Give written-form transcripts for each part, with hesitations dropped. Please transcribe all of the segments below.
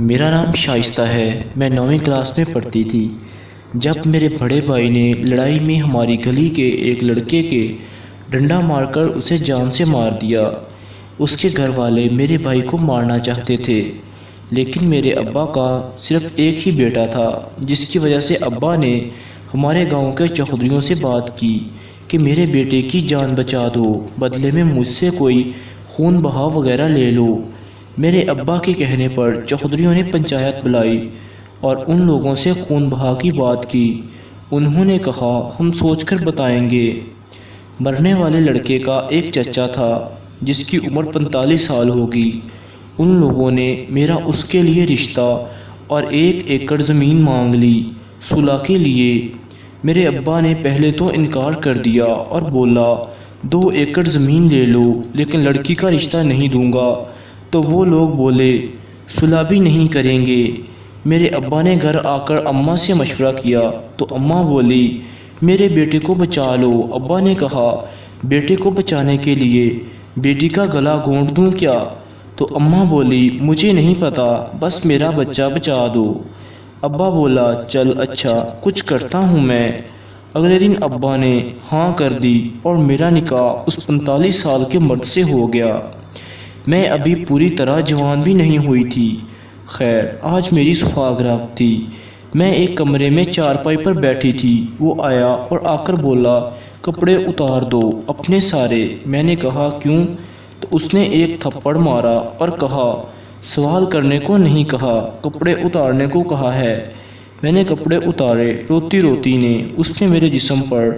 میرا نام شائستہ ہے۔ میں 9ویں کلاس میں پڑھتی تھی جب میرے بڑے بھائی نے لڑائی میں ہماری گلی کے ایک لڑکے کے ڈنڈا مار کر اسے جان سے مار دیا۔ اس کے گھر والے میرے بھائی کو مارنا چاہتے تھے، لیکن میرے ابا کا صرف ایک ہی بیٹا تھا، جس کی وجہ سے ابا نے ہمارے گاؤں کے چودھریوں سے بات کی کہ میرے بیٹے کی جان بچا دو، بدلے میں مجھ سے کوئی خون بہا وغیرہ لے لو۔ میرے ابا کے کہنے پر چودھریوں نے پنچایت بلائی اور ان لوگوں سے خون بہا کی بات کی۔ انہوں نے کہا ہم سوچ کر بتائیں گے۔ مرنے والے لڑکے کا ایک چچا تھا جس کی عمر 45 سال ہوگی۔ ان لوگوں نے میرا اس کے لیے رشتہ اور 1 ایکڑ زمین مانگ لی صلح کے لیے۔ میرے ابا نے پہلے تو انکار کر دیا اور بولا 2 ایکڑ زمین لے لو لیکن لڑکی کا رشتہ نہیں دوں گا، تو وہ لوگ بولے صلح بھی نہیں کریں گے۔ میرے ابا نے گھر آ کر اماں سے مشورہ کیا تو اماں بولی میرے بیٹے کو بچا لو۔ ابا نے کہا بیٹے کو بچانے کے لیے بیٹی کا گلا گھونٹ دوں کیا؟ تو اماں بولی مجھے نہیں پتا، بس میرا بچہ بچا دو۔ ابا بولا چل اچھا کچھ کرتا ہوں میں۔ اگلے دن ابا نے ہاں کر دی اور میرا نکاح اس 45 سال کے مرد سے ہو گیا۔ میں ابھی پوری طرح جوان بھی نہیں ہوئی تھی۔ خیر آج میری سخاگرات تھی۔ میں ایک کمرے میں چارپائی پر بیٹھی تھی، وہ آیا اور آ کر بولا کپڑے اتار دو اپنے سارے۔ میں نے کہا کیوں؟ تو اس نے ایک تھپڑ مارا اور کہا سوال کرنے کو نہیں کہا، کپڑے اتارنے کو کہا ہے۔ میں نے کپڑے اتارے، روتی روتی نے اس نے میرے جسم پر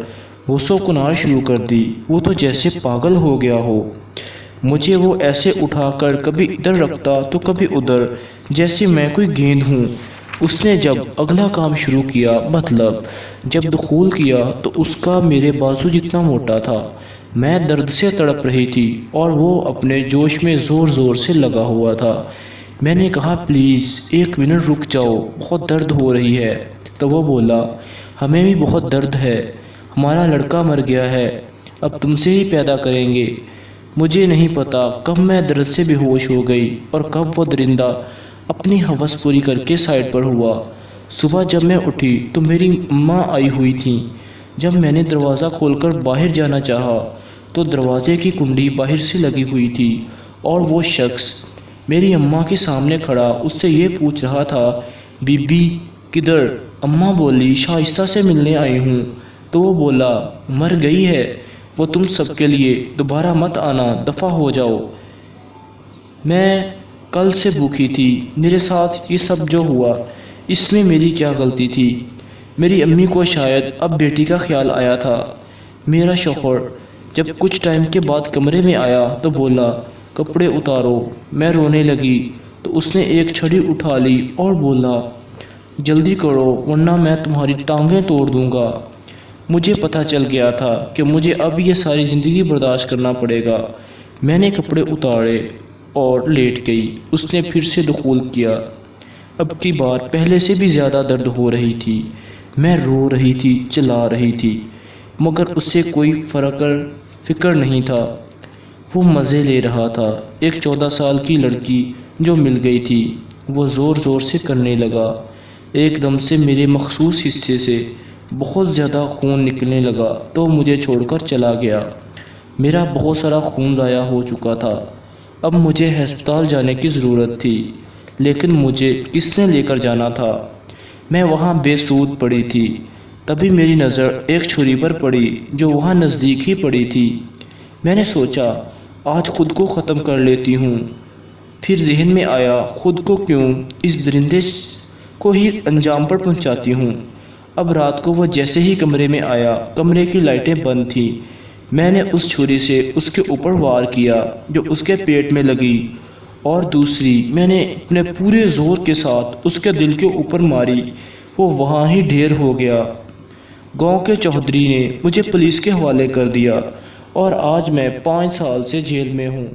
بوسوں کنار شروع کر دی۔ وہ تو جیسے پاگل ہو گیا ہو۔ مجھے وہ ایسے اٹھا کر کبھی ادھر رکھتا تو کبھی ادھر، جیسے میں کوئی گیند ہوں۔ اس نے جب اگلا کام شروع کیا، مطلب جب دخول کیا، تو اس کا میرے بازو جتنا موٹا تھا۔ میں درد سے تڑپ رہی تھی اور وہ اپنے جوش میں زور زور سے لگا ہوا تھا۔ میں نے کہا پلیز 1 منٹ رک جاؤ، بہت درد ہو رہی ہے۔ تو وہ بولا ہمیں بھی بہت درد ہے، ہمارا لڑکا مر گیا ہے، اب تم سے ہی پیدا کریں گے۔ مجھے نہیں پتا کب میں درد سے بے ہوش ہو گئی اور کب وہ درندہ اپنی ہوس پوری کر کے سائڈ پر ہوا۔ صبح جب میں اٹھی تو میری اماں آئی ہوئی تھیں۔ جب میں نے دروازہ کھول کر باہر جانا چاہا تو دروازے کی کنڈی باہر سے لگی ہوئی تھی اور وہ شخص میری اماں کے سامنے کھڑا اس سے یہ پوچھ رہا تھا بی بی کدھر؟ اماں بولی شائستہ سے ملنے آئی ہوں۔ تو وہ بولا مر گئی ہے وہ تم سب کے لیے، دوبارہ مت آنا، دفع ہو جاؤ۔ میں کل سے بھوکی تھی، میرے ساتھ یہ سب جو ہوا اس میں میری کیا غلطی تھی؟ میری امی کو شاید اب بیٹی کا خیال آیا تھا۔ میرا شوہر جب کچھ ٹائم کے بعد کمرے میں آیا تو بولا کپڑے اتارو۔ میں رونے لگی تو اس نے ایک چھڑی اٹھا لی اور بولا جلدی کرو ورنہ میں تمہاری ٹانگیں توڑ دوں گا۔ مجھے پتہ چل گیا تھا کہ مجھے اب یہ ساری زندگی برداشت کرنا پڑے گا۔ میں نے کپڑے اتارے اور لیٹ گئی۔ اس نے پھر سے دخول کیا۔ اب کی بار پہلے سے بھی زیادہ درد ہو رہی تھی۔ میں رو رہی تھی، چلا رہی تھی، مگر اس سے کوئی فکر نہیں تھا۔ وہ مزے لے رہا تھا۔ ایک 14 سال کی لڑکی جو مل گئی تھی، وہ زور زور سے کرنے لگا۔ ایک دم سے میرے مخصوص حصے سے بہت زیادہ خون نکلنے لگا تو مجھے چھوڑ کر چلا گیا۔ میرا بہت سارا خون ضائع ہو چکا تھا۔ اب مجھے ہسپتال جانے کی ضرورت تھی، لیکن مجھے کس نے لے کر جانا تھا؟ میں وہاں بے سود پڑی تھی۔ تبھی میری نظر ایک چھری پر پڑی جو وہاں نزدیک ہی پڑی تھی۔ میں نے سوچا آج خود کو ختم کر لیتی ہوں۔ پھر ذہن میں آیا خود کو کیوں اس درندے کو ہی انجام پر پہنچاتی ہوں۔ اب رات کو وہ جیسے ہی کمرے میں آیا، کمرے کی لائٹیں بند تھیں۔ میں نے اس چھری سے اس کے اوپر وار کیا جو اس کے پیٹ میں لگی، اور دوسری میں نے اپنے پورے زور کے ساتھ اس کے دل کے اوپر ماری۔ وہ وہاں ہی ڈھیر ہو گیا۔ گاؤں کے چودھری نے مجھے پولیس کے حوالے کر دیا اور آج میں 5 سال سے جیل میں ہوں۔